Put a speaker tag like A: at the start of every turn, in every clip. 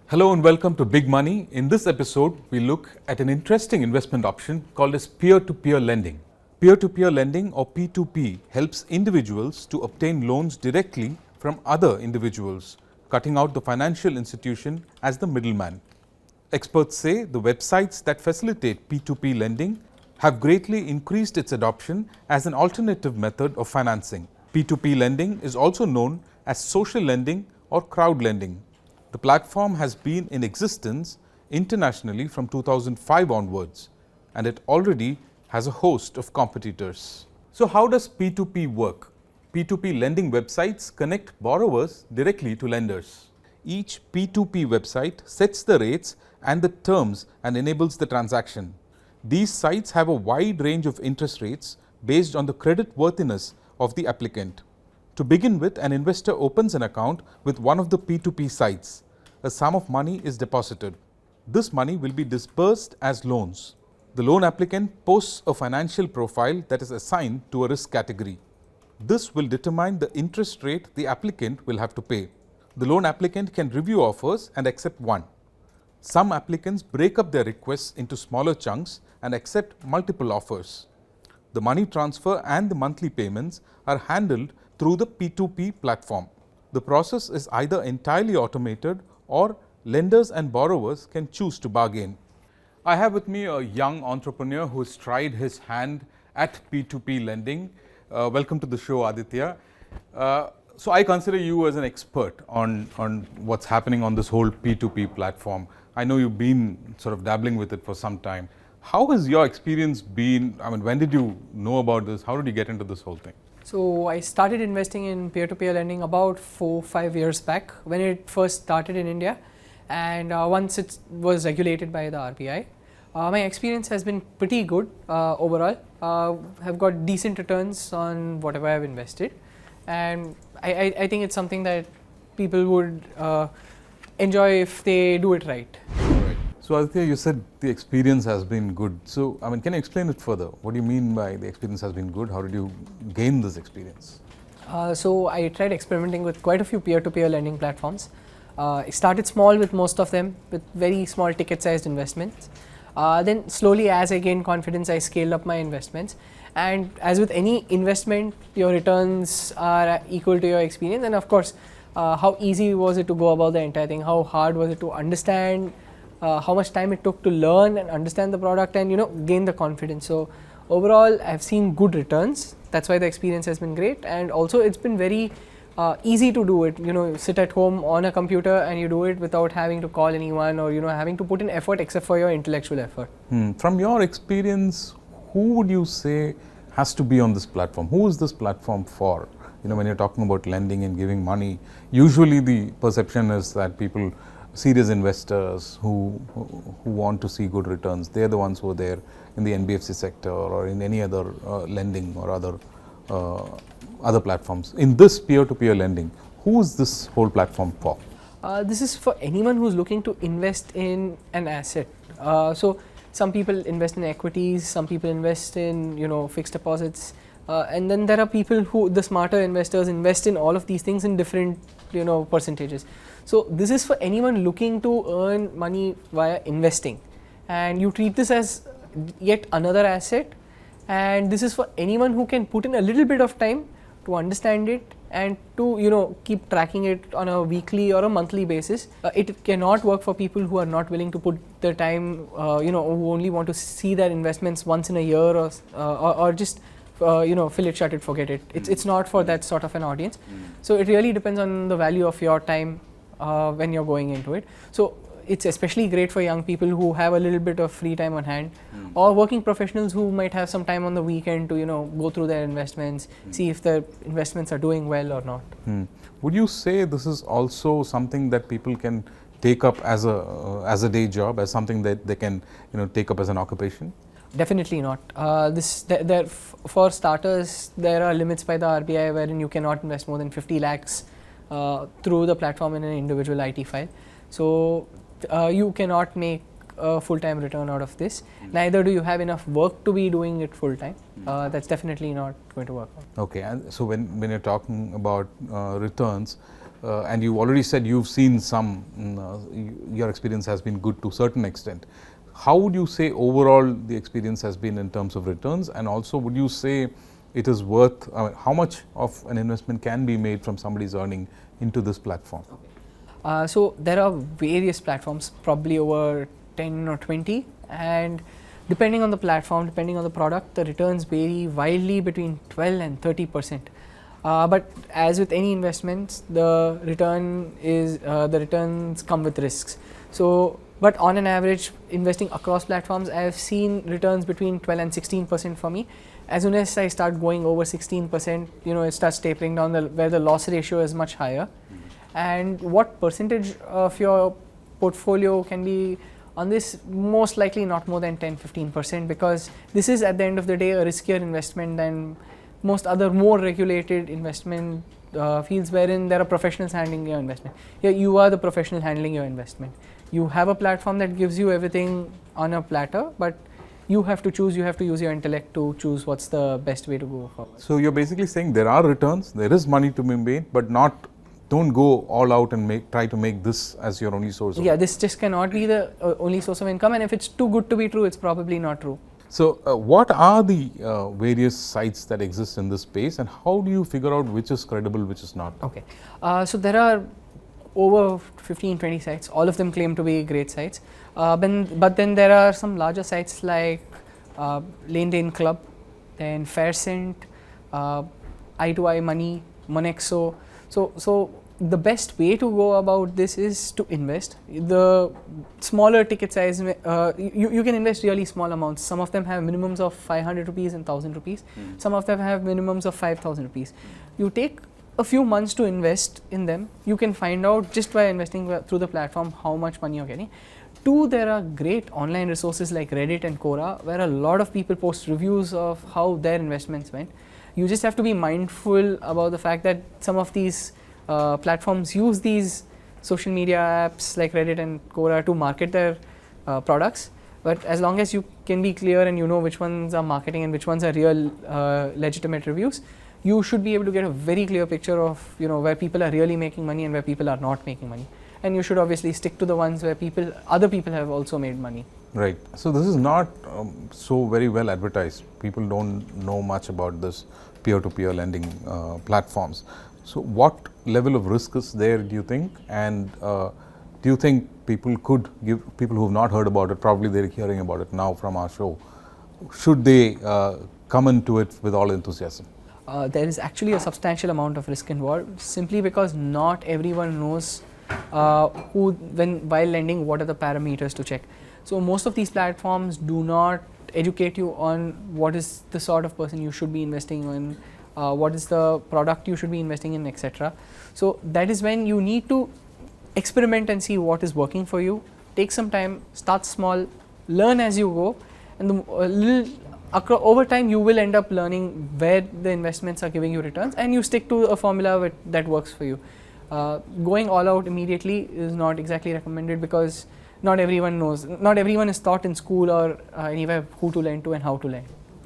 A: Hello and welcome to Big Money. In this episode, we look at an interesting investment option called as peer-to-peer lending. Peer-to-peer lending or P2P helps individuals to obtain loans directly from other individuals, cutting out the financial institution as the middleman. Experts say the websites that facilitate P2P lending have greatly increased its adoption as an alternative method of financing. P2P lending is also known as social lending or crowd lending. The platform has been in existence internationally from 2005 onwards, and it already has a host of competitors. So how does P2P work? P2P lending websites connect borrowers directly to lenders. Each P2P website sets the rates and the terms and enables the transaction. These sites have a wide range of interest rates based on the credit worthiness of the applicant. To begin with, an investor opens an account with one of the P2P sites. A sum of money is deposited. This money will be disbursed as loans. The loan applicant posts a financial profile that is assigned to a risk category. This will determine the interest rate the applicant will have to pay. The loan applicant can review offers and accept one. Some applicants break up their requests into smaller chunks and accept multiple offers. The money transfer and the monthly payments are handled through the P2P platform. The process is either entirely automated or lenders and borrowers can choose to bargain. I have with me a young entrepreneur who has tried his hand at P2P lending. Welcome to the show, Aditya. So I consider you as an expert on what's happening on this whole P2P platform. I know you've been sort of dabbling with it for some time. How has your experience been? I mean, when did you know about this? How did you get into this whole thing?
B: So I started investing in peer-to-peer lending about 4-5 years back when it first started in India, and once it was regulated by the RBI. My experience has been pretty good overall. I've got decent returns on whatever I've invested, and I think it's something that people would enjoy if they do it right.
A: So Aditya, you said the experience has been good. So, I mean, can you explain it further? What do you mean by the experience has been good? How did you gain this experience?
B: So I tried experimenting with quite a few peer-to-peer lending platforms. I started small with most of them with very small ticket sized investments. Then slowly as I gained confidence, I scaled up my investments. And as with any investment, your returns are equal to your experience. And of course, how easy was it to go about the entire thing? How hard was it to understand? How much time it took to learn and understand the product and gain the confidence. So overall I've seen good returns. That's why the experience has been great, and also it's been very easy to do it. You sit at home on a computer and you do it without having to call anyone or having to put in effort except for your intellectual effort.
A: From your experience, who would you say has to be on this platform? Who is this platform for? When you're talking about lending and giving money, usually the perception is that people, serious investors who want to see good returns, they're the ones who are there in the NBFC sector or in any other lending or other platforms. In this peer-to-peer lending, who is this whole platform for?
B: This is for anyone who's looking to invest in an asset. So some people invest in equities, some people invest in fixed deposits, and then there are people who, the smarter investors, invest in all of these things in different percentages. So this is for anyone looking to earn money via investing, and you treat this as yet another asset, and this is for anyone who can put in a little bit of time to understand it and to keep tracking it on a weekly or a monthly basis. It cannot work for people who are not willing to put the time, who only want to see their investments once in a year or just fill it, shut it, forget it. It's not for that sort of an audience. So it really depends on the value of your time when you're going into it. So it's especially great for young people who have a little bit of free time on hand, or working professionals who might have some time on the weekend to go through their investments, see if their investments are doing well or not.
A: Would you say this is also something that people can take up as a day job, as something that they can take up as an occupation?
B: Definitely not. For starters, there are limits by the RBI wherein you cannot invest more than 50 lakhs through the platform in an individual IT file. So you cannot make a full-time return out of this. Neither do you have enough work to be doing it full-time. That's definitely not going to work out.
A: Okay, and so when you're talking about returns, and you already said you've seen some, your experience has been good to a certain extent. How would you say overall the experience has been in terms of returns, and also would you say it is worth, how much of an investment can be made from somebody's earning into this platform?
B: So there are various platforms, probably over 10 or 20, and depending on the platform, depending on the product, the returns vary wildly between 12 and 30%. But as with any investments, the returns come with risks. So, but on an average, investing across platforms, I have seen returns between 12 and 16% for me. As soon as I start going over 16%, it starts tapering down, where the loss ratio is much higher. And what percentage of your portfolio can be on this? Most likely not more than 10-15%, because this is at the end of the day a riskier investment than most other more regulated investment fields, wherein there are professionals handling your investment. Here you are the professional handling your investment. You have a platform that gives you everything on a platter, but you have to choose, you have to use your intellect to choose what's the best way to go forward.
A: So you're basically saying there are returns, there is money to be made, but don't go all out and try to make this as your only source of income.
B: This just cannot be the only source of income, and if it's too good to be true, it's probably not true.
A: So what are the various sites that exist in this space, and how do you figure out which is credible, which is not?
B: Okay, so there are over 15-20 sites. All of them claim to be great sites, but then there are some larger sites like Lane Club, then Faircent, I2I Money, Monexo. So the best way to go about this is to invest. The smaller ticket size, you can invest really small amounts. Some of them have minimums of 500 rupees and 1000 rupees. Some of them have minimums of 5000 rupees. You take a few months to invest in them. You can find out just by investing through the platform how much money you're getting. Two, there are great online resources like Reddit and Quora, where a lot of people post reviews of how their investments went. You just have to be mindful about the fact that some of these platforms use these social media apps like Reddit and Quora to market their products. But as long as you can be clear and you know which ones are marketing and which ones are real legitimate reviews, you should be able to get a very clear picture of where people are really making money and where people are not making money. And you should obviously stick to the ones where other people have also made money.
A: Right. So this is not so very well advertised. People don't know much about this peer-to-peer lending platforms. So what level of risk is there, do you think? And do you think people who have not heard about it, probably they're hearing about it now from our show, should they come into it with all enthusiasm?
B: There is actually a substantial amount of risk involved, simply because not everyone knows while lending, what are the parameters to check. So most of these platforms do not educate you on what is the sort of person you should be investing in, what is the product you should be investing in, etc. So that is when you need to experiment and see what is working for you. Take some time, start small, learn as you go, and over time you will end up learning where the investments are giving you returns, and you stick to a formula that works for you. Going all out immediately is not exactly recommended, because not everyone knows, not everyone is taught in school or anywhere who to lend to and how to lend.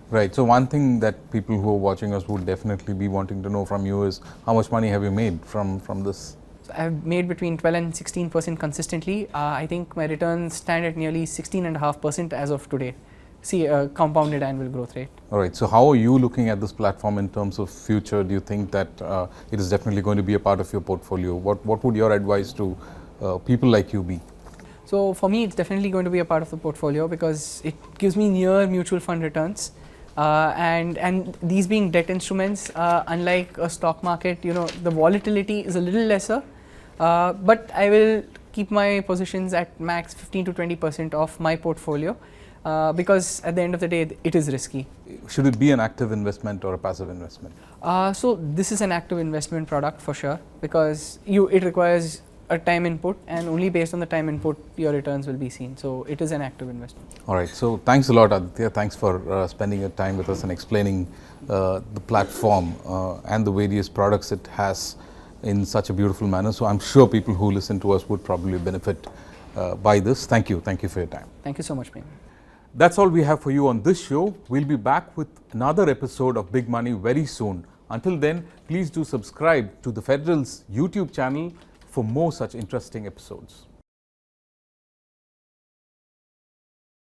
A: Right. So one thing that people who are watching us would definitely be wanting to know from you is, how much money have you made from this?
B: So I have made between 12 and 16% consistently. I think my returns stand at nearly 16.5% as of today. See, compounded annual growth rate.
A: All right. So how are you looking at this platform in terms of future? Do you think that it is definitely going to be a part of your portfolio? What would your advice to people like you be?
B: So for me, it's definitely going to be a part of the portfolio, because it gives me near mutual fund returns. And these being debt instruments, unlike a stock market, the volatility is a little lesser, but I will keep my positions at max 15 to 20% of my portfolio, because at the end of the day, it is risky.
A: Should it be an active investment or a passive investment?
B: So this is an active investment product for sure, because it requires a time input, and only based on the time input your returns will be seen. So it is an active investment. All
A: right. So thanks a lot, Aditya. Thanks for spending your time with us and explaining the platform and the various products it has in such a beautiful manner. So I'm sure people who listen to us would probably benefit by this. Thank you. Thank you for your time.
B: Thank you so much, Prem.
A: That's all we have for you on this show. We'll be back with another episode of Big Money very soon. Until then, please do subscribe to the Federal's YouTube channel for more such interesting episodes.